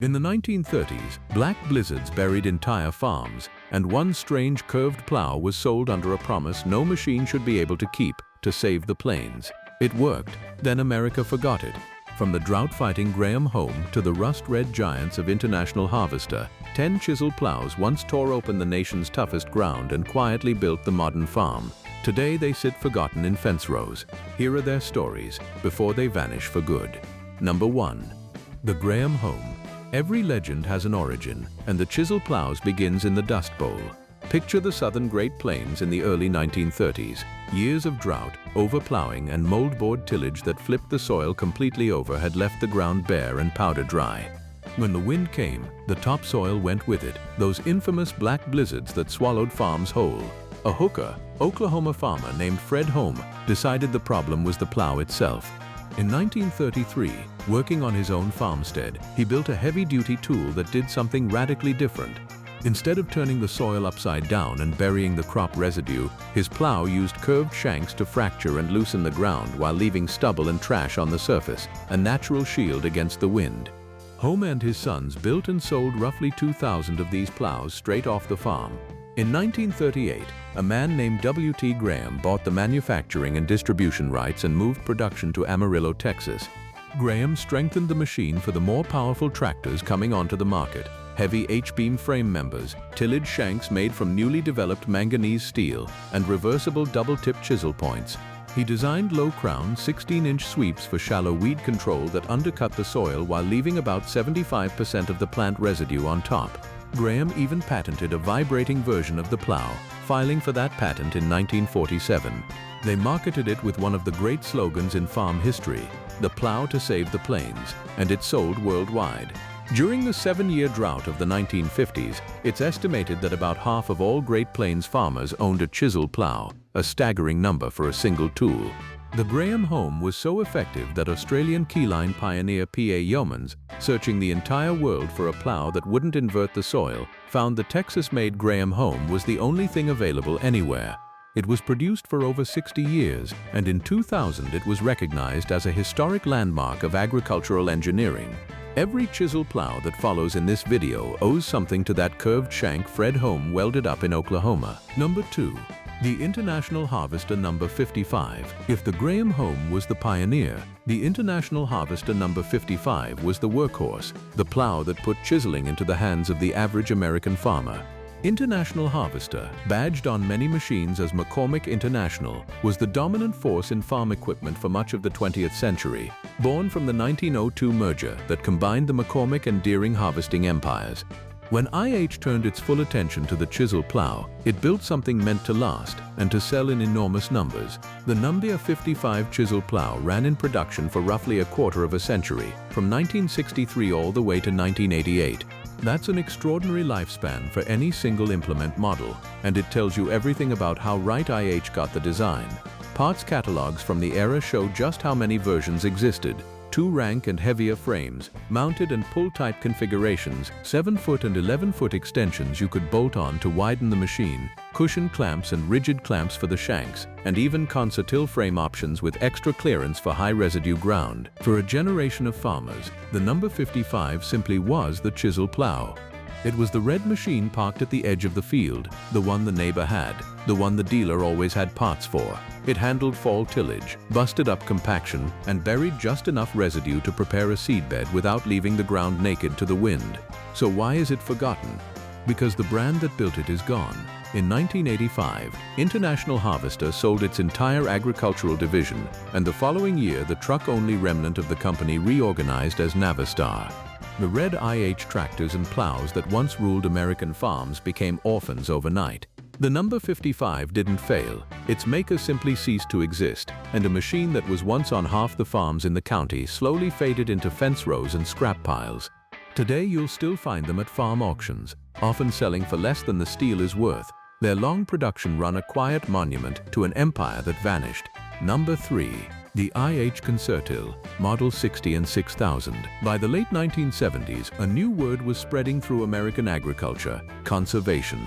In the 1930s, black blizzards buried entire farms, and one strange curved plow was sold under a promise no machine should be able to keep to save the plains. It worked, then America forgot it. From the drought-fighting Graham-Hoeme to the rust-red giants of International Harvester, 10 Chisel Plows once tore open the nation's toughest ground and quietly built the modern farm. Today they sit forgotten in fence rows. Here are their stories before they vanish for good. Number 1. The Graham-Hoeme. Every legend has an origin, and the Chisel Plows begins in the Dust Bowl. Picture the southern Great Plains in the early 1930s. Years of drought, overplowing, and moldboard tillage that flipped the soil completely over had left the ground bare and powder dry. When the wind came, the topsoil went with it, those infamous black blizzards that swallowed farms whole. A Hooker, Oklahoma farmer named Fred Hoeme decided the problem was the plow itself. In 1933, working on his own farmstead, he built a heavy-duty tool that did something radically different. Instead of turning the soil upside down and burying the crop residue, his plow used curved shanks to fracture and loosen the ground while leaving stubble and trash on the surface, a natural shield against the wind. Hoeme and his sons built and sold roughly 2,000 of these plows straight off the farm. In 1938, a man named W.T. Graham bought the manufacturing and distribution rights and moved production to Amarillo, Texas. Graham strengthened the machine for the more powerful tractors coming onto the market, heavy H-beam frame members, tillage shanks made from newly developed manganese steel, and reversible double-tip chisel points. He designed low-crown 16-inch sweeps for shallow weed control that undercut the soil while leaving about 75% of the plant residue on top. Graham even patented a vibrating version of the plow, filing for that patent in 1947. They marketed it with one of the great slogans in farm history, "The plow to save the plains," and it sold worldwide. During the 7-year drought of the 1950s, it's estimated that about half of all Great Plains farmers owned a chisel plow, a staggering number for a single tool. The Graham-Hoeme was so effective that Australian keyline pioneer P.A. Yeomans, searching the entire world for a plow that wouldn't invert the soil, found the Texas-made Graham-Hoeme was the only thing available anywhere. It was produced for over 60 years, and in 2000 it was recognized as a historic landmark of agricultural engineering. Every chisel plow that follows in this video owes something to that curved shank Fred Hoeme welded up in Oklahoma. Number 2. The International Harvester No. 55. If the Graham-Hoeme was the pioneer, the International Harvester No. 55 was the workhorse, the plow that put chiseling into the hands of the average American farmer. International Harvester, badged on many machines as McCormick International, was the dominant force in farm equipment for much of the 20th century, born from the 1902 merger that combined the McCormick and Deere harvesting empires. When IH turned its full attention to the chisel plow, it built something meant to last and to sell in enormous numbers. The No. 55 chisel plow ran in production for roughly a quarter of a century, from 1963 all the way to 1988. That's an extraordinary lifespan for any single implement model, and it tells you everything about how right IH got the design. Parts catalogs from the era show just how many versions existed. 2-rank and heavier frames, mounted and pull-type configurations, 7-foot and 11-foot extensions you could bolt on to widen the machine, cushion clamps and rigid clamps for the shanks, and even concertil frame options with extra clearance for high-residue ground. For a generation of farmers, the No. 55 simply was the chisel plow. It was the red machine parked at the edge of the field, the one the neighbor had, the one the dealer always had parts for. It handled fall tillage, busted up compaction, and buried just enough residue to prepare a seedbed without leaving the ground naked to the wind. So why is it forgotten? Because the brand that built it is gone. In 1985, International Harvester sold its entire agricultural division, and the following year the truck-only remnant of the company reorganized as Navistar. The red IH tractors and plows that once ruled American farms became orphans overnight. The No. 55 didn't fail. Its maker simply ceased to exist, and a machine that was once on half the farms in the county slowly faded into fence rows and scrap piles. Today you'll still find them at farm auctions, often selling for less than the steel is worth. Their long production run a quiet monument to an empire that vanished. Number 3. The IH Concertil, Model 60 and 6000. By the late 1970s, a new word was spreading through American agriculture: conservation.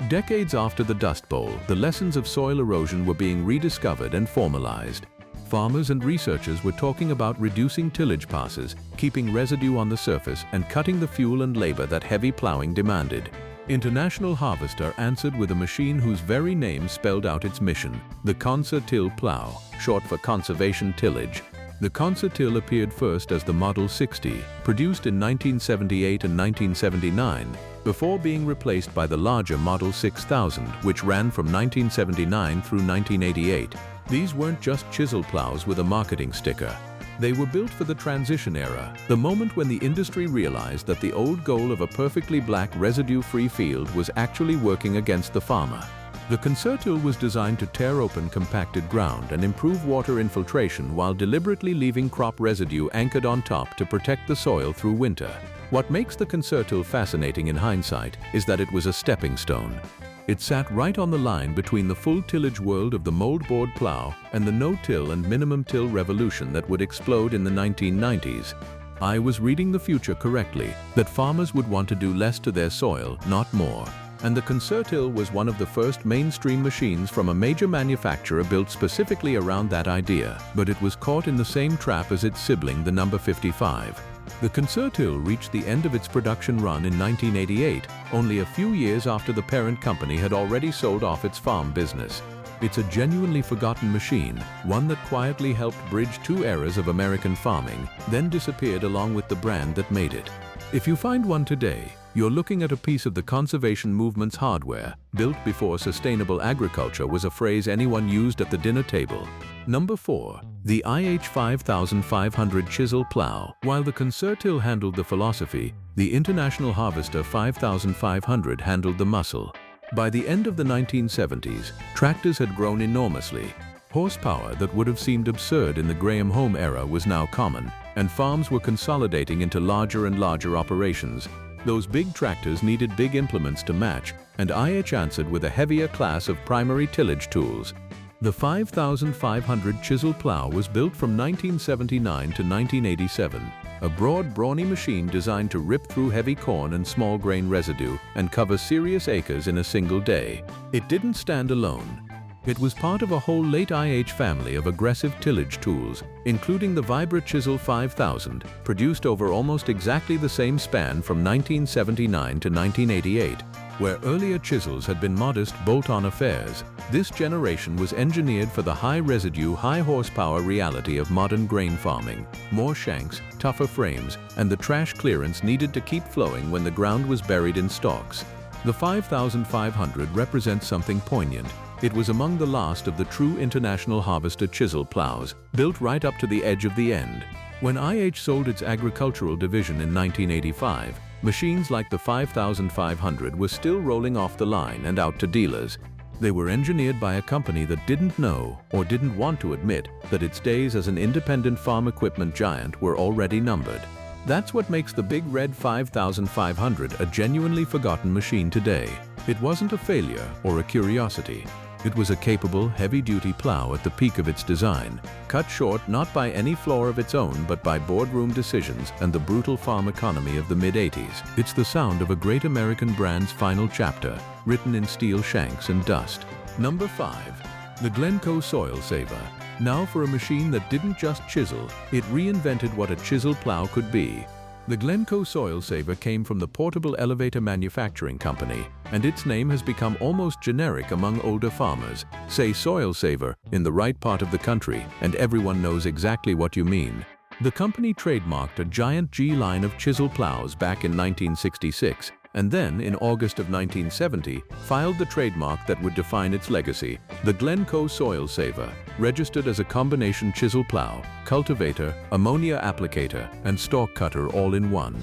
Decades after the Dust Bowl, the lessons of soil erosion were being rediscovered and formalized. Farmers and researchers were talking about reducing tillage passes, keeping residue on the surface, and cutting the fuel and labor that heavy plowing demanded. International Harvester answered with a machine whose very name spelled out its mission, the Chisel Plow, short for conservation tillage. The Chisel appeared first as the Model 60, produced in 1978 and 1979, before being replaced by the larger Model 6000, which ran from 1979 through 1988. These weren't just chisel plows with a marketing sticker. They were built for the transition era, the moment when the industry realized that the old goal of a perfectly black residue-free field was actually working against the farmer. The Chisel was designed to tear open compacted ground and improve water infiltration while deliberately leaving crop residue anchored on top to protect the soil through winter. What makes the Chisel fascinating in hindsight is that it was a stepping stone. It sat right on the line between the full tillage world of the moldboard plow and the no-till and minimum-till revolution that would explode in the 1990s. I was reading the future correctly, that farmers would want to do less to their soil, not more. And the Chisel was one of the first mainstream machines from a major manufacturer built specifically around that idea, but it was caught in the same trap as its sibling, the number 55. The Chisel reached the end of its production run in 1988, only a few years after the parent company had already sold off its farm business. It's a genuinely forgotten machine, one that quietly helped bridge two eras of American farming, then disappeared along with the brand that made it. If you find one today, you're looking at a piece of the conservation movement's hardware, built before sustainable agriculture was a phrase anyone used at the dinner table. Number 4. The IH 5500 Chisel Plow. While the Chisel handled the philosophy, the International Harvester 5500 handled the muscle. By the end of the 1970s, tractors had grown enormously. Horsepower that would have seemed absurd in the Graham-Hoeme era was now common, and farms were consolidating into larger and larger operations. Those big tractors needed big implements to match, and IH answered with a heavier class of primary tillage tools. The 5500 Chisel Plow was built from 1979 to 1987, a broad, brawny machine designed to rip through heavy corn and small grain residue and cover serious acres in a single day. It didn't stand alone. It was part of a whole late IH family of aggressive tillage tools, including the Vibra Chisel 5000, produced over almost exactly the same span from 1979 to 1988. Where earlier chisels had been modest bolt-on affairs, this generation was engineered for the high-residue, high-horsepower reality of modern grain farming. More shanks, tougher frames, and the trash clearance needed to keep flowing when the ground was buried in stalks. The 5500 represents something poignant. It was among the last of the true International Harvester chisel plows, built right up to the edge of the end. When IH sold its agricultural division in 1985, machines like the 5500 were still rolling off the line and out to dealers. They were engineered by a company that didn't know or didn't want to admit that its days as an independent farm equipment giant were already numbered. That's what makes the big red 5500 a genuinely forgotten machine today. It wasn't a failure or a curiosity. It was a capable, heavy-duty plow at the peak of its design, cut short not by any flaw of its own but by boardroom decisions and the brutal farm economy of the mid-80s. It's the sound of a great American brand's final chapter, written in steel shanks and dust. Number 5. The Glencoe Soil Saver. Now for a machine that didn't just chisel, it reinvented what a chisel plow could be. The Glencoe Soil Saver came from the portable elevator manufacturing company, and its name has become almost generic among older farmers. Say soil saver in the right part of the country, and everyone knows exactly what you mean. The company trademarked a giant G line of chisel plows back in 1966, and then in August of 1970 filed the trademark that would define its legacy, the Glencoe Soil Saver, registered as a combination chisel plow, cultivator, ammonia applicator, and stalk cutter all in one.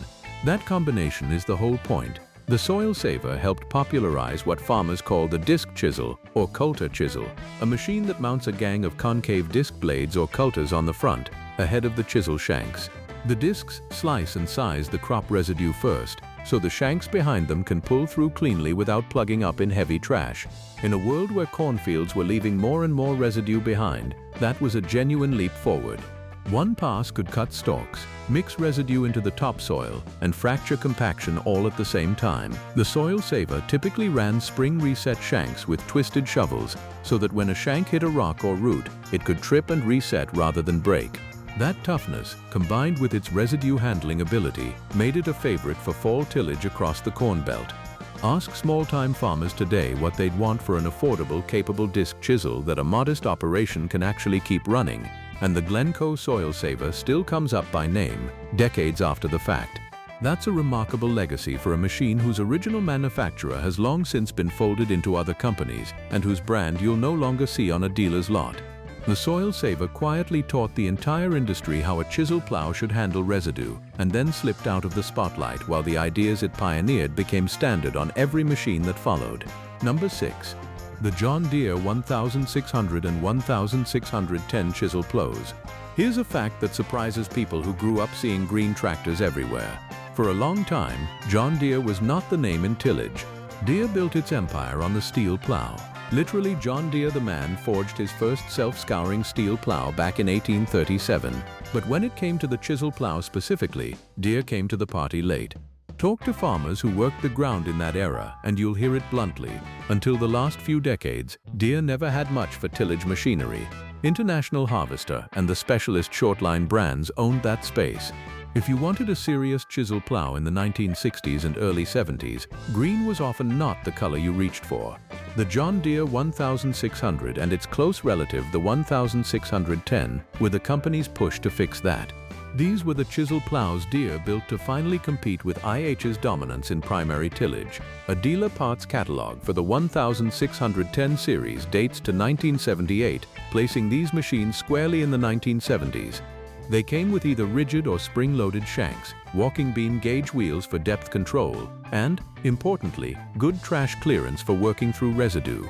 That combination is the whole point. The Soil Saver helped popularize what farmers call the disc chisel or coulter chisel, a machine that mounts a gang of concave disc blades or coulters on the front, ahead of the chisel shanks. The discs slice and size the crop residue first, so the shanks behind them can pull through cleanly without plugging up in heavy trash. In a world where cornfields were leaving more and more residue behind, that was a genuine leap forward. One pass could cut stalks, mix residue into the topsoil, and fracture compaction all at the same time. The soil saver typically ran spring reset shanks with twisted shovels so that when a shank hit a rock or root, it could trip and reset rather than break. That toughness, combined with its residue handling ability, made it a favorite for fall tillage across the Corn Belt. Ask small-time farmers today what they'd want for an affordable, capable disc chisel that a modest operation can actually keep running, and the Glencoe soil saver still comes up by name, decades after the fact. That's a remarkable legacy for a machine whose original manufacturer has long since been folded into other companies and whose brand you'll no longer see on a dealer's lot. The soil saver quietly taught the entire industry how a chisel plow should handle residue, and then slipped out of the spotlight while the ideas it pioneered became standard on every machine that followed. Number 6. The John Deere 1600 and 1610 Chisel Plows. Here's a fact that surprises people who grew up seeing green tractors everywhere. For a long time, John Deere was not the name in tillage. Deere built its empire on the steel plow. Literally, John Deere the man forged his first self-scouring steel plow back in 1837. But when it came to the chisel plow specifically, Deere came to the party late. Talk to farmers who worked the ground in that era and you'll hear it bluntly. Until the last few decades, Deere never had much for tillage machinery. International Harvester and the specialist shortline brands owned that space. If you wanted a serious chisel plow in the 1960s and early 70s, green was often not the color you reached for. The John Deere 1600 and its close relative, the 1610, were the company's push to fix that. These were the chisel plows Deere built to finally compete with IH's dominance in primary tillage. A dealer parts catalog for the 1610 series dates to 1978, placing these machines squarely in the 1970s. They came with either rigid or spring-loaded shanks, walking beam gauge wheels for depth control, and, importantly, good trash clearance for working through residue.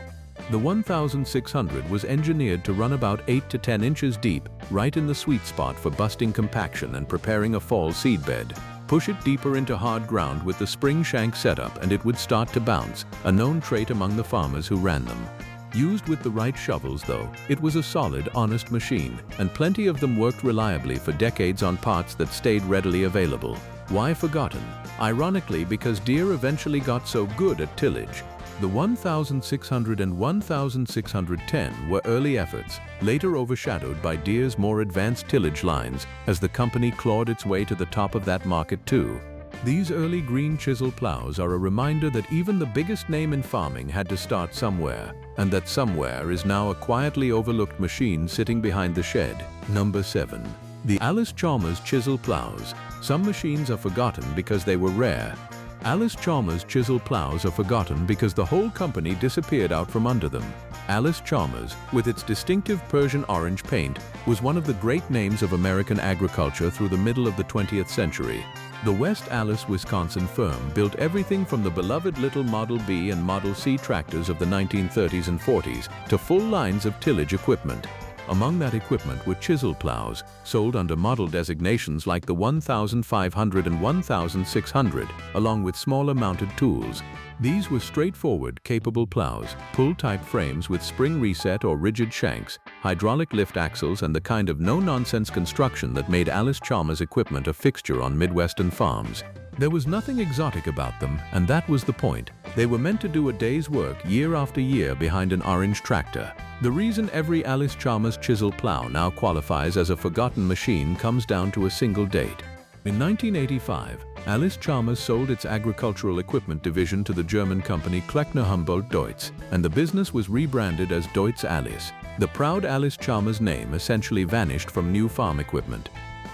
The 1600 was engineered to run about 8 to 10 inches deep, right in the sweet spot for busting compaction and preparing a fall seedbed. Push it deeper into hard ground with the spring shank setup and it would start to bounce, a known trait among the farmers who ran them. Used with the right shovels, though, it was a solid, honest machine, and plenty of them worked reliably for decades on parts that stayed readily available. Why forgotten? Ironically, because Deere eventually got so good at tillage. The 1600 and 1610 were early efforts, later overshadowed by Deere's more advanced tillage lines as the company clawed its way to the top of that market too. These early green chisel plows are a reminder that even the biggest name in farming had to start somewhere, and that somewhere is now a quietly overlooked machine sitting behind the shed. Number 7. The Allis-Chalmers Chisel Plows. Some machines are forgotten because they were rare. Allis-Chalmers chisel plows are forgotten because the whole company disappeared out from under them. Allis-Chalmers, with its distinctive Persian orange paint, was one of the great names of American agriculture through the middle of the 20th century. The West Allis, Wisconsin firm built everything from the beloved little Model B and Model C tractors of the 1930s and 40s to full lines of tillage equipment. Among that equipment were chisel plows, sold under model designations like the 1500 and 1600, along with smaller mounted tools. These were straightforward, capable plows, pull-type frames with spring reset or rigid shanks, hydraulic lift axles, and the kind of no-nonsense construction that made Allis-Chalmers equipment a fixture on Midwestern farms. There was nothing exotic about them, and that was the point. They were meant to do a day's work year after year behind an orange tractor. The reason every Allis-Chalmers chisel plow now qualifies as a forgotten machine comes down to a single date. In 1985, Allis-Chalmers sold its agricultural equipment division to the German company Kleckner-Humboldt-Deutz, and the business was rebranded as Deutz Allis. The proud Allis-Chalmers name essentially vanished from new farm equipment.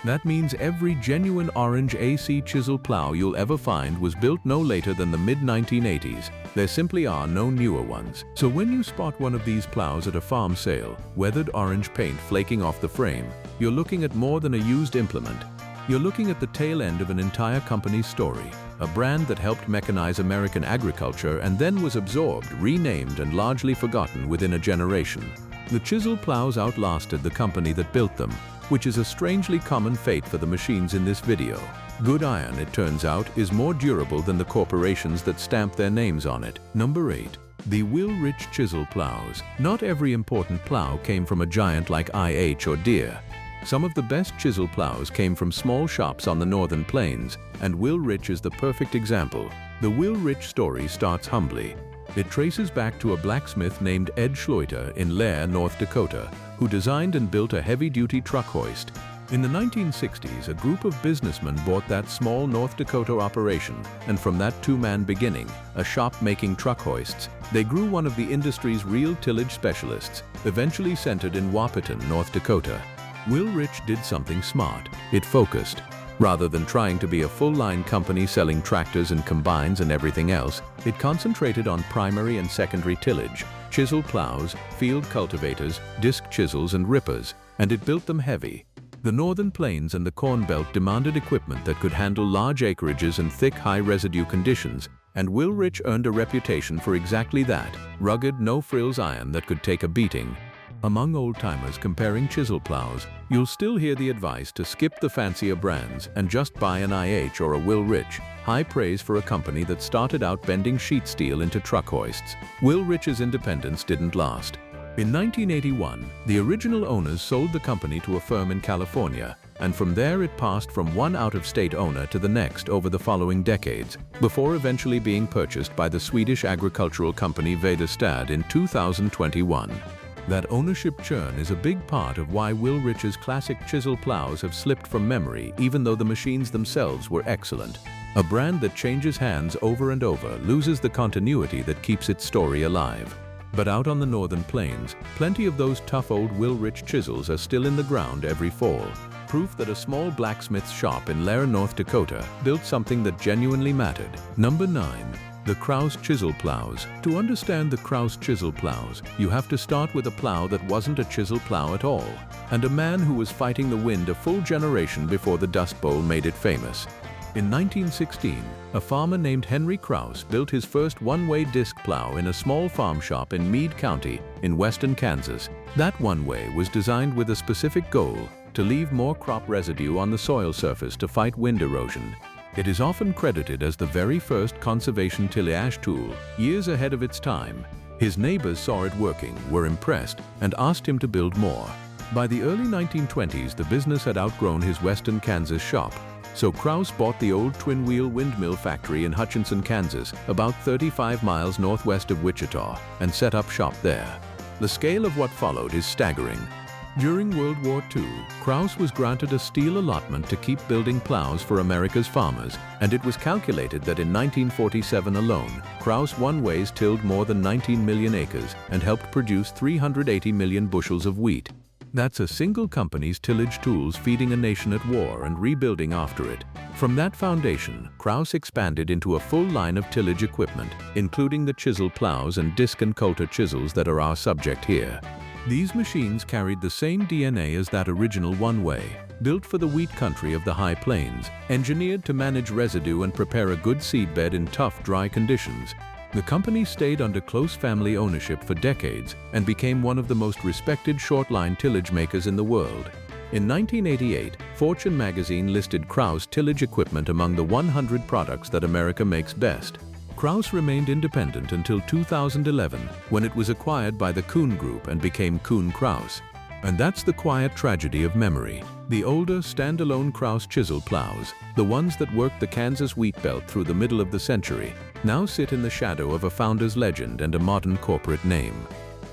That means every genuine orange AC chisel plow you'll ever find was built no later than the mid-1980s. There simply are no newer ones. So when you spot one of these plows at a farm sale, weathered orange paint flaking off the frame, you're looking at more than a used implement. You're looking at the tail end of an entire company's story, a brand that helped mechanize American agriculture and then was absorbed, renamed, and largely forgotten within a generation. The chisel plows outlasted the company that built them, which is a strangely common fate for the machines in this video. Good iron, it turns out, is more durable than the corporations that stamp their names on it. Number 8. The Wil-Rich Chisel Plows. Not every important plow came from a giant like IH or Deere. Some of the best chisel plows came from small shops on the northern plains, and Wil-Rich is the perfect example. The Wil-Rich story starts humbly. It traces back to a blacksmith named Ed Schloiter in Lair, North Dakota, who designed and built a heavy-duty truck hoist. In the 1960s, a group of businessmen bought that small North Dakota operation, and from that two-man beginning, a shop making truck hoists, they grew one of the industry's real tillage specialists, eventually centered in Wahpeton, North Dakota. Wil-Rich did something smart. It focused. Rather than trying to be a full-line company selling tractors and combines and everything else, it concentrated on primary and secondary tillage, chisel plows, field cultivators, disc chisels and rippers, and it built them heavy. The northern plains and the Corn Belt demanded equipment that could handle large acreages and thick, high-residue conditions, and Wil-Rich earned a reputation for exactly that, rugged, no-frills iron that could take a beating. Among old-timers comparing chisel plows, you'll still hear the advice to skip the fancier brands and just buy an IH or a Wil-Rich, high praise for a company that started out bending sheet steel into truck hoists. Wil-Rich's independence didn't last. In 1981, the original owners sold the company to a firm in California, and from there it passed from one out-of-state owner to the next over the following decades, before eventually being purchased by the Swedish agricultural company Väderstad in 2021. That ownership churn is a big part of why Wil-Rich's classic chisel plows have slipped from memory, even though the machines themselves were excellent. A brand that changes hands over and over loses the continuity that keeps its story alive. But out on the northern plains, plenty of those tough old Wil-Rich chisels are still in the ground every fall. Proof that a small blacksmith's shop in Lair, North Dakota, built something that genuinely mattered. Number 9. The Krause Chisel Plows. To understand the Krause Chisel Plows, you have to start with a plow that wasn't a chisel plow at all, and a man who was fighting the wind a full generation before the Dust Bowl made it famous. In 1916, a farmer named Henry Krause built his first one-way disc plow in a small farm shop in Meade County in western Kansas. That one-way was designed with a specific goal: to leave more crop residue on the soil surface to fight wind erosion. It is often credited as the very first conservation tillage tool, years ahead of its time. His neighbors saw it working, were impressed, and asked him to build more. By the early 1920s, the business had outgrown his western Kansas shop, so Krause bought the old twin-wheel windmill factory in Hutchinson, Kansas, about 35 miles northwest of Wichita, and set up shop there. The scale of what followed is staggering. During World War II, Krause was granted a steel allotment to keep building plows for America's farmers, and it was calculated that in 1947 alone, Krause one-ways tilled more than 19 million acres and helped produce 380 million bushels of wheat. That's a single company's tillage tools feeding a nation at war and rebuilding after it. From that foundation, Krause expanded into a full line of tillage equipment, including the chisel plows and disc and coulter chisels that are our subject here. These machines carried the same DNA as that original one-way, built for the wheat country of the high plains, engineered to manage residue and prepare a good seedbed in tough, dry conditions. The company stayed under close family ownership for decades and became one of the most respected short-line tillage makers in the world. In 1988, Fortune magazine listed Krause tillage equipment among the 100 products that America makes best. Krause remained independent until 2011, when it was acquired by the Kuhn Group and became Kuhn-Krause. And that's the quiet tragedy of memory. The older, standalone Krause chisel plows, the ones that worked the Kansas wheat belt through the middle of the century, now sit in the shadow of a founder's legend and a modern corporate name.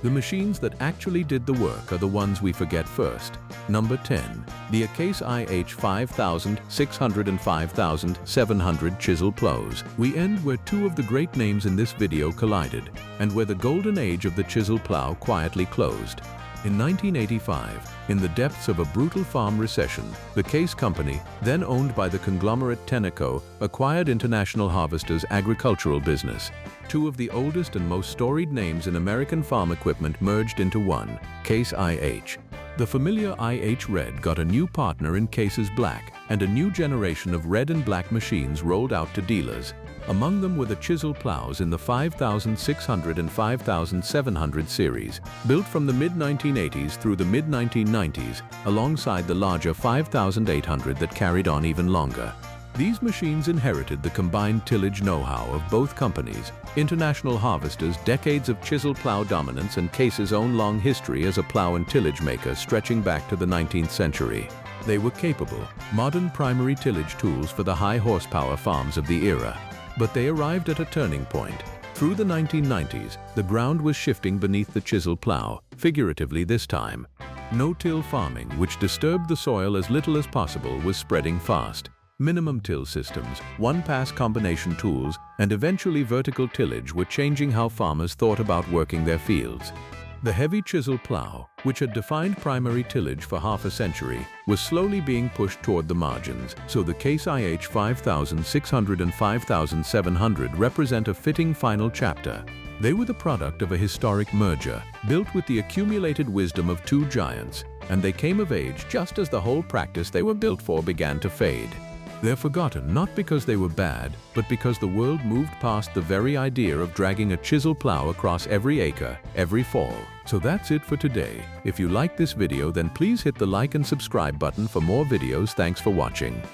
The machines that actually did the work are the ones we forget first. Number 10. The Case IH 5000, 600 and 5700 Chisel Plows. We end where two of the great names in this video collided, and where the golden age of the chisel plow quietly closed. In 1985, in the depths of a brutal farm recession, the Case Company, then owned by the conglomerate Tenneco, acquired International Harvester's agricultural business. Two of the oldest and most storied names in American farm equipment merged into one, Case IH. The familiar IH Red got a new partner in Case's Black, and a new generation of red and black machines rolled out to dealers. Among them were the chisel plows in the 5600 and 5700 series, built from the mid-1980s through the mid-1990s, alongside the larger 5800 that carried on even longer. These machines inherited the combined tillage know-how of both companies, International Harvester's decades of chisel plow dominance and Case's own long history as a plow and tillage maker stretching back to the 19th century. They were capable, modern primary tillage tools for the high horsepower farms of the era. But they arrived at a turning point. Through the 1990s, the ground was shifting beneath the chisel plow, figuratively this time. No-till farming, which disturbed the soil as little as possible, was spreading fast. Minimum till systems, one-pass combination tools, and eventually vertical tillage were changing how farmers thought about working their fields. The heavy chisel plow, which had defined primary tillage for half a century, was slowly being pushed toward the margins, so the Case IH 5600 and 5700 represent a fitting final chapter. They were the product of a historic merger, built with the accumulated wisdom of two giants, and they came of age just as the whole practice they were built for began to fade. They're forgotten not because they were bad, but because the world moved past the very idea of dragging a chisel plow across every acre, every fall. So that's it for today. If you like this video, then please hit the like and subscribe button for more videos. Thanks for watching.